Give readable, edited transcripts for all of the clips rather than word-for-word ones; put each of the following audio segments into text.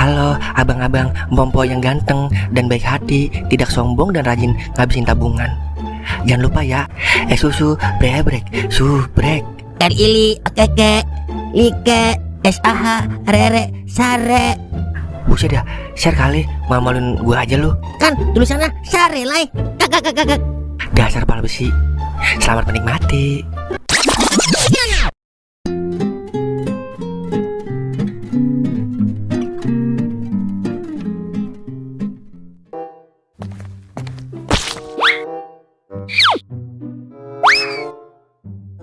Halo abang-abang Mpompo yang ganteng dan baik hati, tidak sombong dan rajin ngabisin tabungan. Jangan lupa ya, susu brebrek, subrek. Ili, keke, like, SAH, rere, sare. Buset dah, share kali, malu-maluin gua aja lu. Kan tulisannya sare lai. Kakak. Dasar pala besi. Selamat menikmati.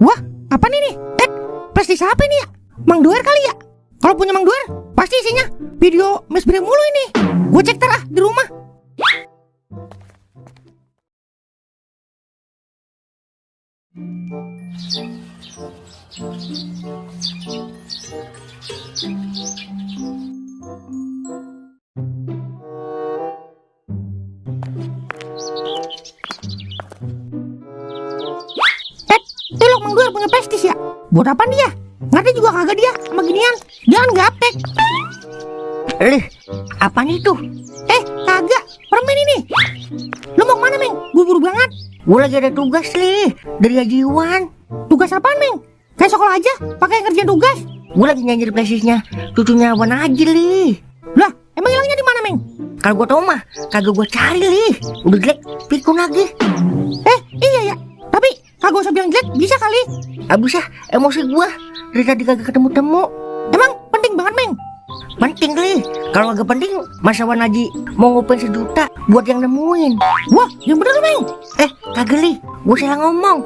Wah, apa nih? Pasti siapa ini ya? Mang Duer kali ya? Kalau punya Mang Duer, pasti isinya video Mas Bre mulu ini. Gue cek ntar di rumah. Telok Mang Duer punya prestis ya? Buat apaan dia? Ngerti juga kagak dia sama ginian. Jangan gaptek. Apaan itu? Kagak, permen ini. Lu mau kemana, Meng? Buru-buru banget. Gue lagi ada tugas nih dari Haji Iwan. Tugas apaan, Meng? Kayak sekolah aja, pakai ngerjain tugas. Gue lagi nyanyi di presisnya cucunya Wan Haji li. Lah, emang hilangnya di mana, Meng? Kalau gue tau mah kagak gue cari li. Udah jelek pikun lagi. Iya ya. Tapi kagak usah bilang jelek, bisa kali. Abis ya emosi gue dari tadi kagak ketemu-temu. Emang penting banget, Meng. Penting li. Kalau agak penting masa Wan Haji mau ngupin 1 juta buat yang nemuin. Wah, yang bener, Meng. Kagak li, gue salah ngomong.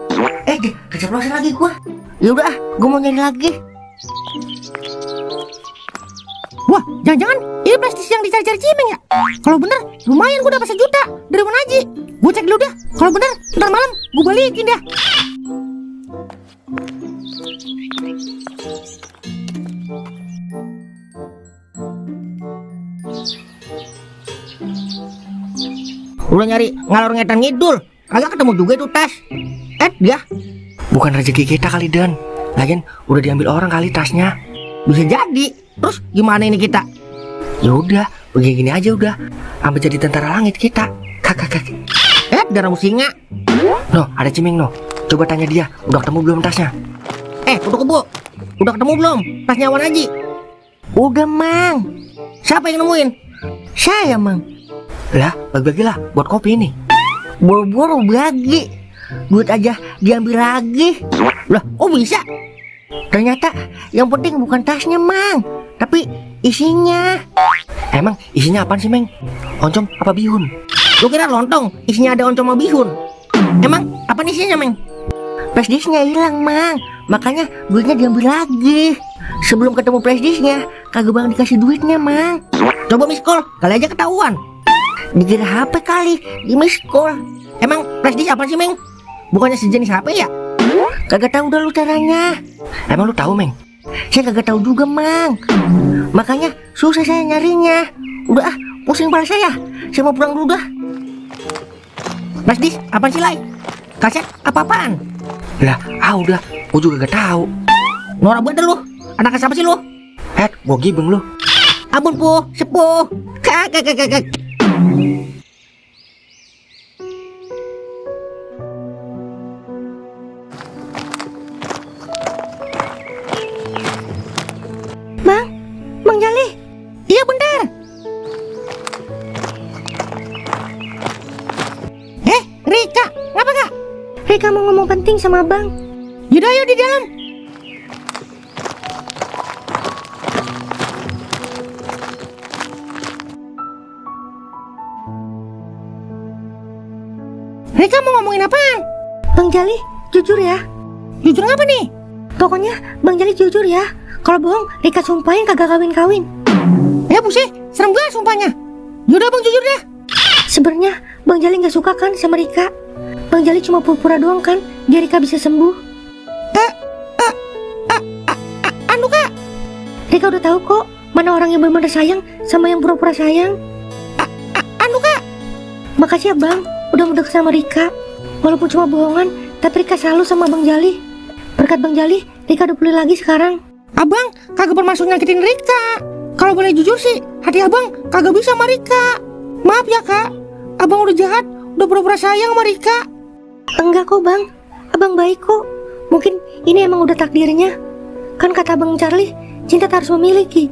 Keceplosan lagi gue. Yaudah, gue mau nyari lagi. Wah, jangan-jangan ini prestis yang dicari-cari Cimeng ya? Kalau bener, lumayan gue dapat 1 juta dari Wan Haji. Gue cek dulu dah. Kalau bener, ntar malam gue balikin dah. Udah nyari ngalor ngetan ngidul, kagak ketemu juga itu tas. Dia Bukan rezeki kita kali, Dan. Lagian udah diambil orang kali tasnya. bisa jadi. Terus gimana ini kita? Ya udah, begini aja udah. Sampai jadi tentara langit kita. Kakak. Darah singa. No, ada Cimeng no. Coba tanya dia, udah ketemu belum tasnya? Kudu kebo. Udah ketemu belum tasnya Wan Haji? Udah, Mang. Siapa yang nemuin? Saya, Mang. Lah, bagi-bagilah buat kopi ini. Boro-boro bagi. Duit aja diambil lagi. Lah, kok bisa? Ternyata yang penting bukan tasnya, Mang, tapi isinya. Emang isinya apaan sih, Meng? Oncom apa bihun? Lu kira lontong isinya ada oncom sama bihun? Emang apa isinya, Meng? Flashdisknya hilang, Mang. Makanya duitnya diambil lagi. Sebelum ketemu flashdisknya, kagak bang dikasih duitnya, Mang. Coba miss call, kali aja ketahuan. Dikira HP kali, di miss call. Emang flashdisk apa sih, Meng? Bukannya sejenis HP ya? Kagak tahu dah lu caranya. Emang lu tahu, Meng? Saya kagak tahu juga, Mang. Makanya susah saya nyarinya. Udah pusing kepala saya. Saya mau pulang dulu dah. Flashdisk apaan sih, Lai? Kaset apa-apaan? Lah, udah, gua juga gak tahu. Norak banget lu. Anak siapa sih lu? Gua gibeng lu. Ampun, Po, sepuh. Kak. Mang Jali. Iya, bentar. Rika, ngapa Kak? Rika mau ngomong penting sama Bang. Yaudah, ayo di dalam. Rika mau ngomongin apaan? Bang Jali, jujur ya. Jujur ngapa nih? Pokoknya Bang Jali jujur ya. Kalau bohong, Rika sumpahin kagak kawin-kawin. Buset, serem banget sumpahnya. Yaudah Bang, jujur dah. Sebenarnya Bang Jali nggak suka kan sama Rika. Bang Jali cuma pura-pura doang kan, biar Rika bisa sembuh. Anu Kak, Rika udah tahu kok mana orang yang benar-benar sayang sama yang pura-pura sayang. anu Kak. Makasih ya Bang, udah mau deket sama Rika. Walaupun cuma bohongan, tapi Rika selalu sama Bang Jali. Berkat Bang Jali, Rika udah pulih lagi sekarang. Abang kagak bermaksud nyakitin Rika. kalau boleh jujur sih, hati abang kagak bisa sama Rika. Maaf ya kak, abang udah jahat, udah pura-pura sayang sama Rika. Enggak kok bang, abang baik kok. Mungkin ini emang udah takdirnya. Kan kata Bang Charlie, cinta tak harus memiliki.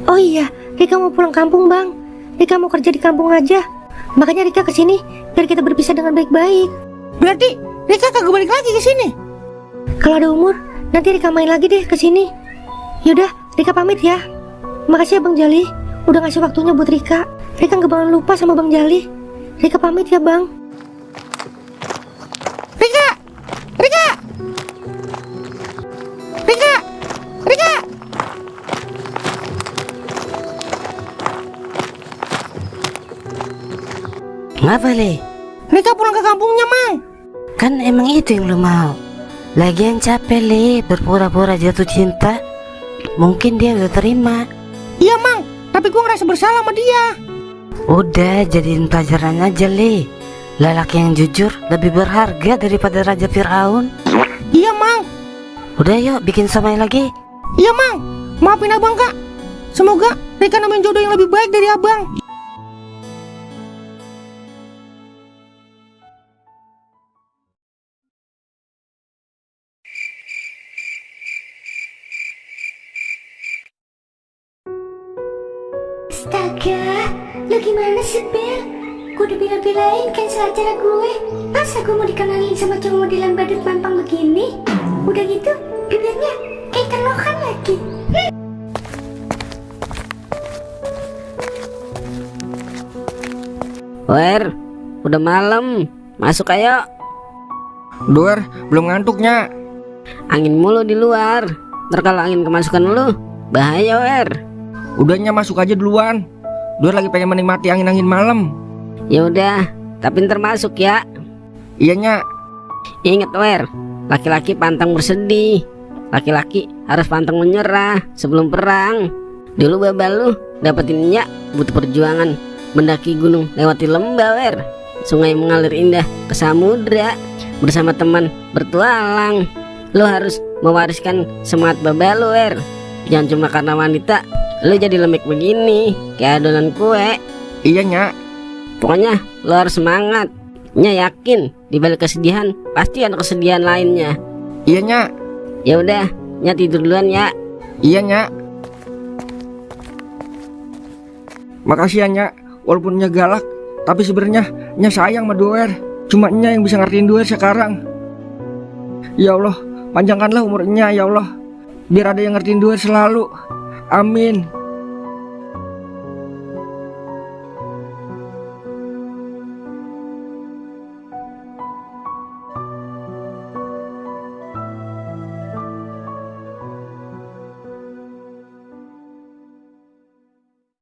Oh iya, Rika mau pulang kampung bang. Rika mau kerja di kampung aja. Makanya Rika kesini biar kita berpisah dengan baik-baik. Berarti Rika kagak balik lagi ke sini. Kalau ada umur, nanti Rika main lagi deh kesini. Yaudah, Rika pamit ya. Makasih ya Bang Jali, udah ngasih waktunya buat Rika. Rika gak bakalan lupa sama Bang Jali. Rika pamit ya bang. Rika, Rika, Rika, Rika. Ngapa Le? Rika pulang ke kampungnya mang. Kan emang itu yang lu mau. Lagian capek Le, berpura-pura jatuh cinta. Mungkin dia udah terima. Iya mang, tapi gue ngerasa bersalah sama dia. Udah jadiin pelajaran aja Le. Lelaki yang jujur lebih berharga daripada Raja Fir'aun. Iya mang. Udah yuk bikin somai lagi. Iya mang, maafin abang kak. Semoga Rika nemuin jodoh yang lebih baik dari abang. Astaga, lu gimana sih Bel? Gue udah bilang-bilangin cancel acara gue. Masa gue mau dikenalin sama cowok modelan badut mampang begini? Udah gitu, bibirnya kayak ikan lohan lagi. Wer, udah malam. Masuk ayo. Duer, belum ngantuknya. Angin mulu di luar. Ntar kalau angin kemasukan lu, bahaya Wer. Udahnya masuk aja duluan. Duer lagi pengen menikmati angin-angin malam. Ya udah, tapi ntar masuk ya. Iyanya. Ingat Wer, laki-laki pantang bersedih. Laki-laki harus pantang menyerah sebelum perang. Dulu babal lu dapetin Nyak butuh perjuangan. Mendaki gunung, lewati lembah Wer. Sungai mengalir indah ke samudra. Bersama teman bertualang. Lu harus mewariskan semangat babal lu Wer. Jangan cuma karena wanita lu jadi lembek begini kayak adonan kue. Iyanya. Pokoknya lu harus semangat. Nya yakin di balik kesedihan pasti ada kesedihan lainnya. Iyanya. Ya udah, Nya tidur duluan ya. Iyanya. Makasih ya Nya. Walaupun Nya galak, tapi sebenarnya Nya sayang sama Duer. Cuma Nya yang bisa ngertiin Duer sekarang. Ya Allah, panjangkanlah umur Nya ya Allah. Biar ada yang ngertiin Duer selalu. Amin.